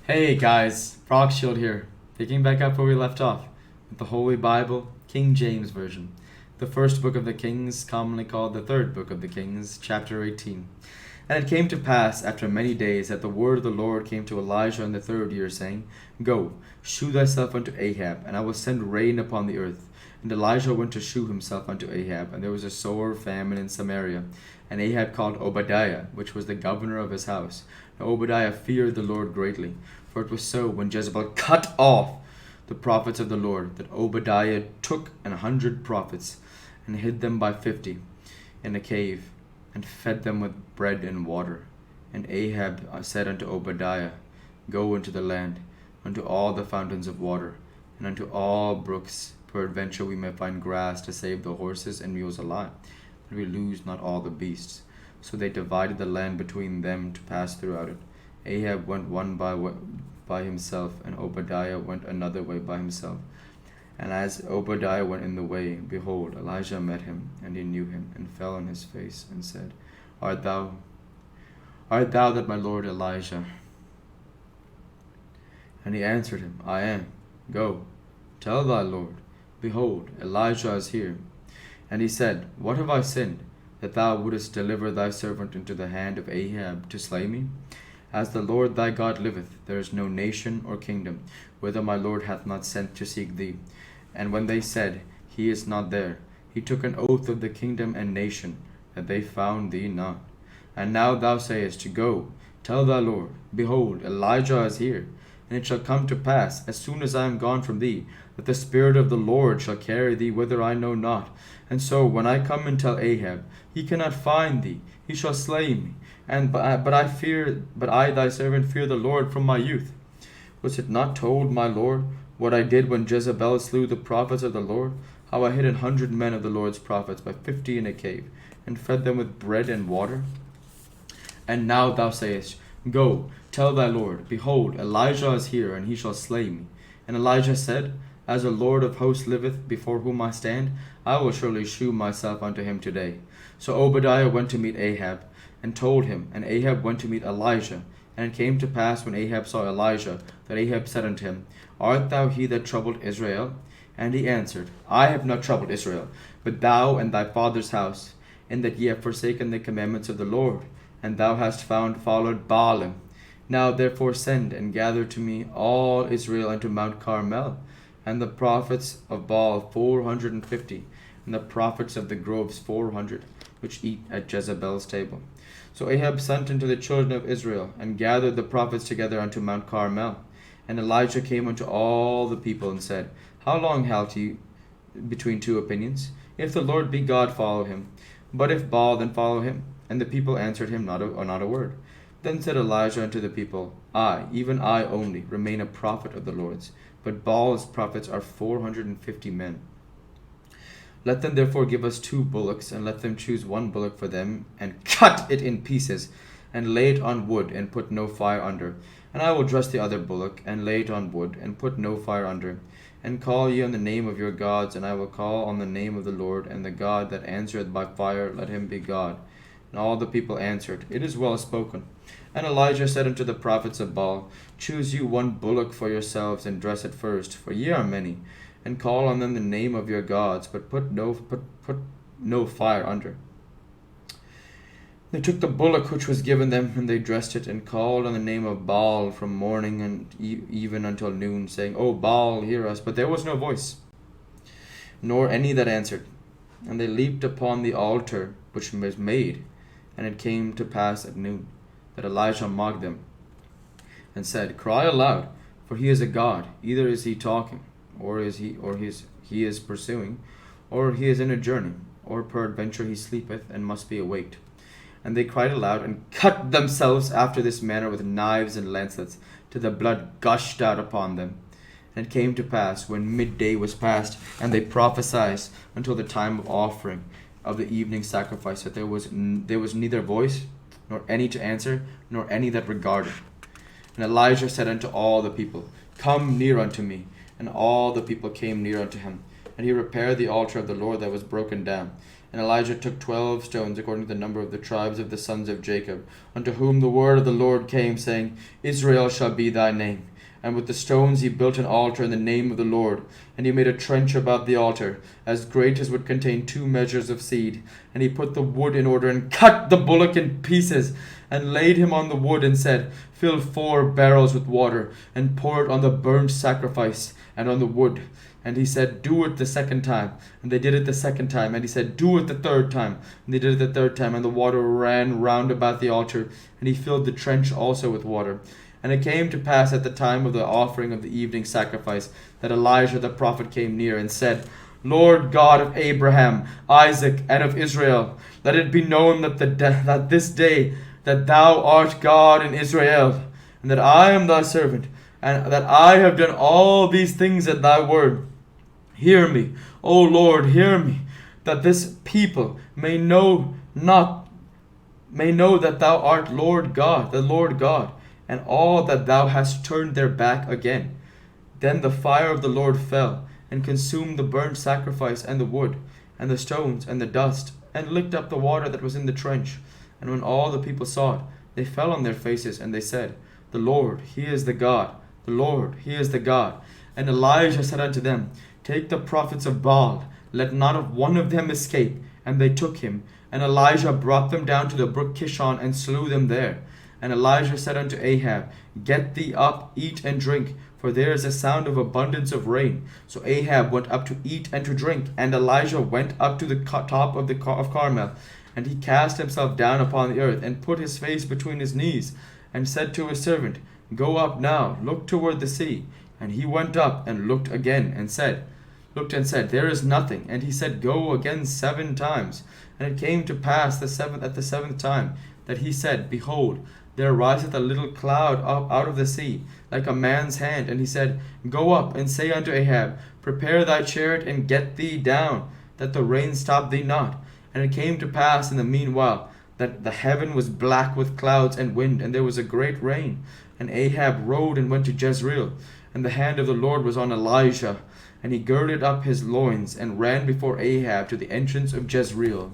Hey guys, Frog Shield here, picking back up where we left off with the Holy Bible, King James Version, the first book of the Kings, commonly called the third book of the Kings, chapter 18. And it came to pass after many days that the word of the Lord came to Elijah in the third year, saying, Go, shew thyself unto Ahab, and I will send rain upon the earth. And Elijah went to shew himself unto Ahab, and there was a sore famine in Samaria. And Ahab called Obadiah, which was the governor of his house. Now Obadiah feared the Lord greatly, for it was so, when Jezebel cut off the prophets of the Lord, that Obadiah took 100 prophets, and hid them by 50 in a cave, and fed them with bread and water. And Ahab said unto Obadiah, Go into the land, unto all the fountains of water, and unto all brooks, peradventure we may find grass to save the horses and mules alive, that we lose not all the beasts. So they divided the land between them to pass throughout it. Ahab went one by himself, and Obadiah went another way by himself. And as Obadiah went in the way, behold, Elijah met him, and he knew him, and fell on his face, and said, Art thou that my lord Elijah? And he answered him, I am. Go, tell thy lord, behold, Elijah is here. And he said, What have I sinned, that thou wouldest deliver thy servant into the hand of Ahab to slay me? As the Lord thy God liveth, there is no nation or kingdom, whither my Lord hath not sent to seek thee. And when they said, He is not there, he took an oath of the kingdom and nation, that they found thee not. And now thou sayest, Go, tell thy Lord, behold, Elijah is here. And it shall come to pass, as soon as I am gone from thee, that the Spirit of the Lord shall carry thee whither I know not. And so, when I come and tell Ahab, he cannot find thee, he shall slay me. But I thy servant fear the Lord from my youth. Was it not told, my Lord, what I did when Jezebel slew the prophets of the Lord? How I hid 100 men of the Lord's prophets by 50 in a cave, and fed them with bread and water? And now thou sayest, Go, tell thy Lord, behold, Elijah is here, and he shall slay me. And Elijah said, As the Lord of hosts liveth, before whom I stand, I will surely shew myself unto him today. So Obadiah went to meet Ahab, and told him, and Ahab went to meet Elijah. And it came to pass, when Ahab saw Elijah, that Ahab said unto him, Art thou he that troubled Israel? And he answered, I have not troubled Israel, but thou and thy father's house, in that ye have forsaken the commandments of the Lord, and thou hast followed Baalim. Now therefore send and gather to me all Israel unto Mount Carmel, and the prophets of Baal 450, and the prophets of the groves 400, which eat at Jezebel's table. So Ahab sent unto the children of Israel, and gathered the prophets together unto Mount Carmel. And Elijah came unto all the people, and said, How long halt ye between two opinions? If the Lord be God, follow him. But if Baal, then follow him. And the people answered him not a word. Then said Elijah unto the people, I, even I only, remain a prophet of the Lord's, but Baal's prophets are 450 men. Let them therefore give us 2 bullocks, and let them choose 1 bullock for them, and cut it in pieces, and lay it on wood, and put no fire under. And I will dress the other bullock, and lay it on wood, and put no fire under. And call ye on the name of your gods, and I will call on the name of the Lord, and the God that answereth by fire, let him be God. And all the people answered, It is well spoken. And Elijah said unto the prophets of Baal, Choose you 1 bullock for yourselves, and dress it first, for ye are many, and call on them the name of your gods, but put no fire under. They took the bullock which was given them, and they dressed it, and called on the name of Baal from morning and even until noon, saying, O Baal, hear us. But there was no voice, nor any that answered. And they leaped upon the altar which was made. And it came to pass at noon, that Elijah mocked them, and said, Cry aloud, for he is a god. Either is he talking, or he is pursuing, or he is in a journey, or peradventure he sleepeth, and must be awaked. And they cried aloud, and cut themselves after this manner with knives and lancelets, till the blood gushed out upon them. And it came to pass, when midday was past, and they prophesied until the time of offering of the evening sacrifice, that there was neither voice, nor any to answer, nor any that regarded. And Elijah said unto all the people, Come near unto me. And all the people came near unto him. And he repaired the altar of the Lord that was broken down, And Elijah took 12 stones, according to the number of the tribes of the sons of Jacob, unto whom the word of the Lord came, saying, Israel shall be thy name. And with the stones he built an altar in the name of the Lord. And he made a trench about the altar, as great as would contain 2 measures of seed. And he put the wood in order, and cut the bullock in pieces, and laid him on the wood, and said, Fill 4 barrels with water, and pour it on the burnt sacrifice, and on the wood. And he said, Do it the second time. And they did it the second time. And he said, Do it the third time. And they did it the third time. And the water ran round about the altar. And he filled the trench also with water. And it came to pass at the time of the offering of the evening sacrifice, that Elijah the prophet came near, and said, Lord God of Abraham, Isaac, and of Israel, let it be known that this day that thou art God in Israel, and that I am thy servant, and that I have done all these things at thy word. Hear me, O Lord, hear me, that this people may know that thou art Lord God, the Lord God, and all that thou hast turned their back again. Then the fire of the Lord fell, and consumed the burnt sacrifice, and the wood, and the stones, and the dust, and licked up the water that was in the trench. And when all the people saw it, they fell on their faces, and they said, The Lord, he is the God, the Lord, he is the God. And Elijah said unto them, Take the prophets of Baal, let not one of them escape. And they took him. And Elijah brought them down to the brook Kishon, and slew them there. And Elijah said unto Ahab, Get thee up, eat and drink, for there is a sound of abundance of rain. So Ahab went up to eat and to drink, and Elijah went up to the top of Carmel, and he cast himself down upon the earth, and put his face between his knees, and said to his servant, Go up now, look toward the sea. And he went up and looked and said, There is nothing. And he said, Go again 7 times. And it came to pass at the seventh time, that he said, Behold, there riseth a little cloud up out of the sea, like a man's hand. And he said, Go up, and say unto Ahab, Prepare thy chariot, and get thee down, that the rain stop thee not. And it came to pass in the meanwhile, that the heaven was black with clouds and wind, and there was a great rain. And Ahab rode and went to Jezreel, and the hand of the Lord was on Elijah. And he girded up his loins, and ran before Ahab to the entrance of Jezreel.